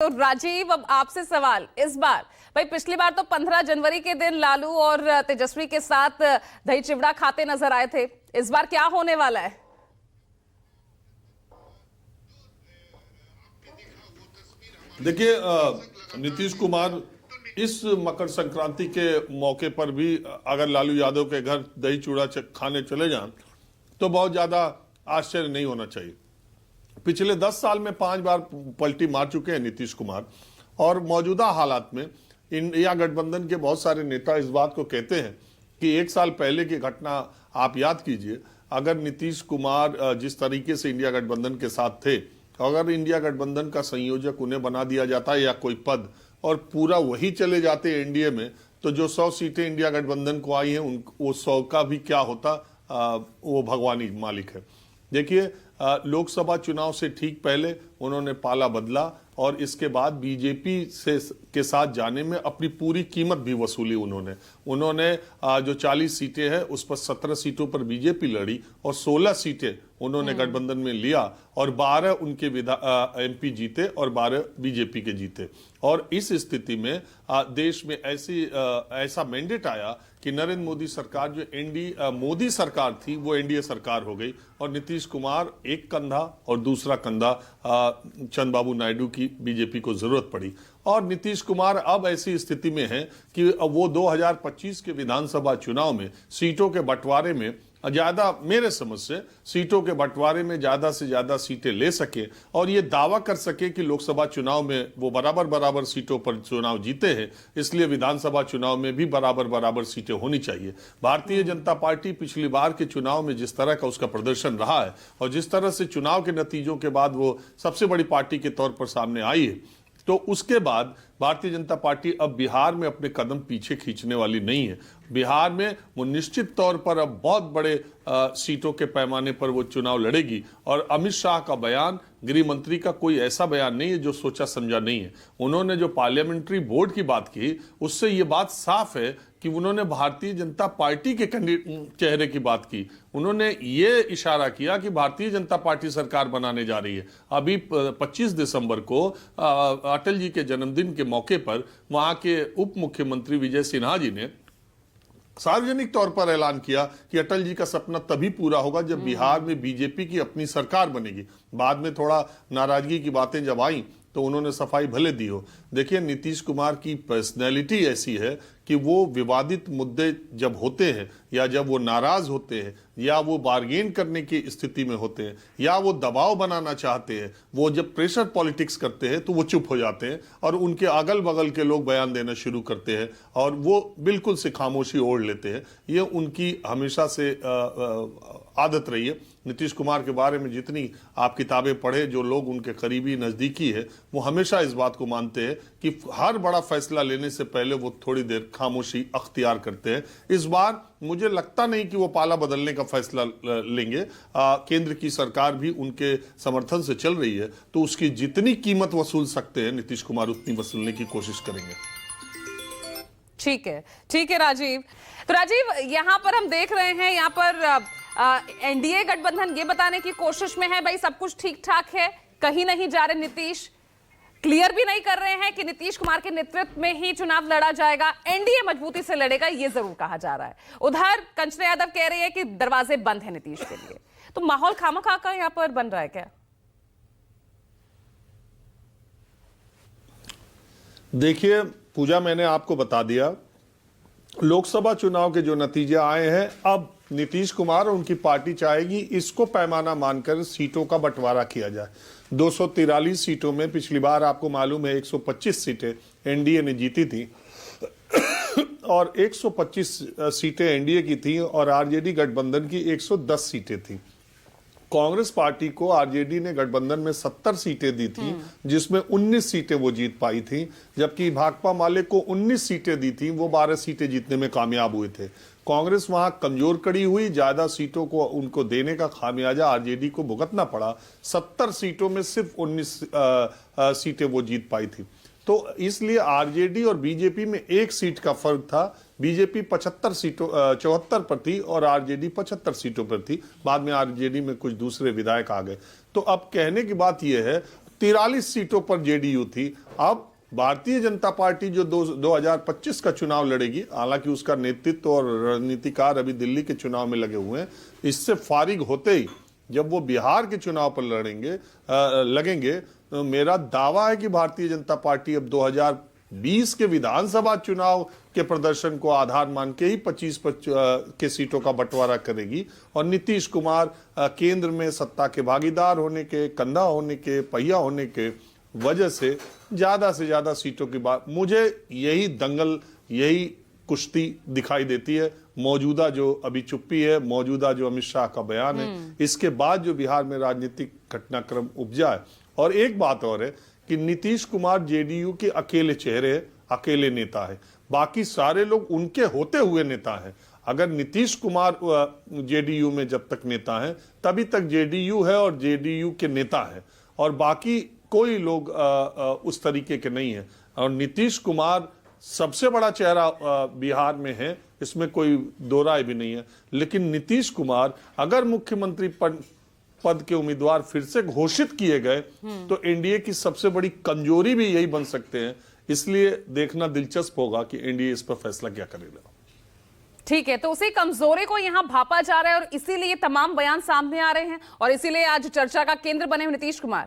तो राजीव, अब आपसे सवाल इस बार, भाई पिछली बार तो 15 जनवरी के दिन लालू और तेजस्वी के साथ दही चिवड़ा खाते नजर आए थे। इस बार क्या होने वाला है? देखिए, नीतीश कुमार इस मकर संक्रांति के मौके पर भी अगर लालू यादव के घर दही चूड़ा खाने चले जाएं तो बहुत ज्यादा आश्चर्य नहीं होना चाहिए। पिछले 10 साल में 5 बार पलटी मार चुके हैं नीतीश कुमार, और मौजूदा हालात में इंडिया गठबंधन के बहुत सारे नेता इस बात को कहते हैं कि 1 साल पहले की घटना आप याद कीजिए। अगर नीतीश कुमार जिस तरीके से इंडिया गठबंधन के साथ थे, अगर इंडिया गठबंधन का संयोजक उन्हें बना दिया जाता या कोई पद और पूरा वही चले जाते एनडीए में, तो जो 100 सीटें इंडिया गठबंधन को आई हैं वो 100 का भी क्या होता, वो भगवान ही मालिक है। देखिए, लोकसभा चुनाव से ठीक पहले उन्होंने पाला बदला और इसके बाद बीजेपी के साथ जाने में अपनी पूरी कीमत भी वसूली। उन्होंने जो 40 सीटें हैं उस पर 17 सीटों पर बीजेपी लड़ी और 16 सीटें उन्होंने गठबंधन में लिया और 12 उनके एमपी जीते और 12 बीजेपी के जीते। और इस स्थिति में देश में ऐसा मैंडेट आया कि नरेंद्र मोदी सरकार, जो मोदी सरकार थी, वो एनडीए सरकार हो गई और नीतीश कुमार एक कंधा और दूसरा कंधा चंद्रबाबू नायडू की बीजेपी को जरूरत पड़ी। और नीतीश कुमार अब ऐसी स्थिति में है कि वो 2025 के विधानसभा चुनाव में सीटों के बंटवारे में ज्यादा, मेरे समझ से सीटों के बंटवारे में ज्यादा से ज्यादा सीटें ले सके और ये दावा कर सके कि लोकसभा चुनाव में वो बराबर सीटों पर चुनाव जीते हैं, इसलिए विधानसभा चुनाव में भी बराबर सीटें होनी चाहिए। भारतीय जनता पार्टी पिछली बार के चुनाव में जिस तरह का उसका प्रदर्शन रहा है और जिस तरह से चुनाव के नतीजों के बाद वो सबसे बड़ी पार्टी के तौर पर सामने आई है, तो उसके बाद भारतीय जनता पार्टी अब बिहार में अपने कदम पीछे खींचने वाली नहीं है। बिहार में वो निश्चित तौर पर अब बहुत बड़े सीटों के पैमाने पर वो चुनाव लड़ेगी। और अमित शाह का बयान, गृह मंत्री का कोई ऐसा बयान नहीं है जो सोचा समझा नहीं है। उन्होंने जो पार्लियामेंट्री बोर्ड की बात की, उससे ये बात साफ है कि उन्होंने भारतीय जनता पार्टी के चेहरे की बात की। उन्होंने ये इशारा किया कि भारतीय जनता पार्टी सरकार बनाने जा रही है। अभी 25 दिसंबर को अटल जी के जन्मदिन के मौके पर वहां के उप मुख्यमंत्री विजय सिन्हा जी ने सार्वजनिक तौर पर ऐलान किया कि अटल जी का सपना तभी पूरा होगा जब बिहार में बीजेपी की अपनी सरकार बनेगी। बाद में थोड़ा नाराजगी की बातें जब आई तो उन्होंने सफाई भले दी हो। देखिए, नीतीश कुमार की पर्सनैलिटी ऐसी है कि वो विवादित मुद्दे जब होते हैं या जब वो नाराज होते हैं या वो बार्गेन करने की स्थिति में होते हैं या वो दबाव बनाना चाहते हैं, वो जब प्रेशर पॉलिटिक्स करते हैं तो वो चुप हो जाते हैं और उनके अगल बगल के लोग बयान देना शुरू करते हैं और वो बिल्कुल से खामोशी ओढ़ लेते हैं। ये उनकी हमेशा से आदत रही है। नीतीश कुमार के बारे में जितनी आप किताबें पढ़े, जो लोग उनके करीबी नजदीकी है, वो हमेशा इस बात को मानते हैं कि हर बड़ा फैसला लेने से पहले वो थोड़ी देर खामोशी अख्तियार करते हैं। इस बार मुझे लगता नहीं कि वो पाला बदलने का फैसला लेंगे। केंद्र की सरकार भी उनके समर्थन से चल रही है, तो उसकी जितनी कीमत वसूल सकते हैं नीतीश कुमार उतनी वसूलने की कोशिश करेंगे। ठीक है राजीव। तो राजीव, यहां पर हम देख रहे हैं, यहां पर एनडीए गठबंधन ये बताने की कोशिश में है भाई सब कुछ ठीक ठाक है, कहीं नहीं जा रहे नीतीश, क्लियर भी नहीं कर रहे हैं कि नीतीश कुमार के नेतृत्व में ही चुनाव लड़ा जाएगा, एनडीए मजबूती से लड़ेगा, ये जरूर कहा जा रहा है। उधर कंचना यादव कह रही है कि दरवाजे बंद है नीतीश के लिए। तो माहौल खामखा का यहां पर बन रहा है क्या? देखिए पूजा, मैंने आपको बता दिया लोकसभा चुनाव के जो नतीजे आए हैं, अब नीतीश कुमार और उनकी पार्टी चाहेगी इसको पैमाना मानकर सीटों का बंटवारा किया जाए। 243 सीटों में पिछली बार आपको मालूम है 125 सीटें एनडीए ने जीती थी और 125 सीटें एनडीए की थी और आरजेडी गठबंधन की 110 सीटें थी। कांग्रेस पार्टी को आरजेडी ने गठबंधन में 70 सीटें दी थी, जिसमें 19 सीटें वो जीत पाई थी, जबकि भाकपा माले को 19 सीटें दी थी, वो 12 सीटें जीतने में कामयाब हुए थे। कांग्रेस वहां कमजोर कड़ी हुई, ज्यादा सीटों को उनको देने का खामियाजा आरजेडी को भुगतना पड़ा। 70 सीटों में सिर्फ 19 सीटें वो जीत पाई थी। तो इसलिए आरजेडी और बीजेपी में 1 सीट का फर्क था। बीजेपी 74 पर थी और आरजेडी 75 सीटों पर थी। बाद में आरजेडी में कुछ दूसरे विधायक आ गए। तो अब कहने की बात यह है 43 सीटों पर जेडीयू थी। अब भारतीय जनता पार्टी जो 2025 का चुनाव लड़ेगी, हालांकि उसका नेतृत्व और रणनीतिकार अभी दिल्ली के चुनाव में लगे हुए हैं, इससे फारिग होते ही जब वो बिहार के चुनाव पर लगेंगे, तो मेरा दावा है कि भारतीय जनता पार्टी अब 2020 के विधानसभा चुनाव के प्रदर्शन को आधार मान के ही 25 के सीटों का बंटवारा करेगी और नीतीश कुमार केंद्र में सत्ता के भागीदार होने के, कंधा होने के, पहिया होने के वजह से ज्यादा सीटों की बात, मुझे यही दंगल, यही कुश्ती दिखाई देती है। मौजूदा जो अभी चुप्पी है, मौजूदा जो अमित शाह का बयान है, इसके बाद जो बिहार में राजनीतिक घटनाक्रम उपजा है। और एक बात और है कि नीतीश कुमार जेडीयू के अकेले चेहरे, अकेले नेता है, बाकी सारे लोग उनके होते हुए नेता हैं। अगर नीतीश कुमार जेडीयू में जब तक नेता है तभी तक जेडीयू है और जेडीयू के नेता है, और बाकी कोई लोग उस तरीके के नहीं है। और नीतीश कुमार सबसे बड़ा चेहरा बिहार में है, इसमें कोई दो राय भी नहीं है। लेकिन नीतीश कुमार अगर मुख्यमंत्री पद के उम्मीदवार फिर से घोषित किए गए तो एनडीए की सबसे बड़ी कमजोरी भी यही बन सकते हैं। इसलिए देखना दिलचस्प होगा कि एनडीए इस पर फैसला क्या करेगा। ठीक है, तो उसी कमजोरी को यहां भापा जा रहा है और इसीलिए तमाम बयान सामने आ रहे हैं और इसीलिए आज चर्चा का केंद्र बने हुए नीतीश कुमार।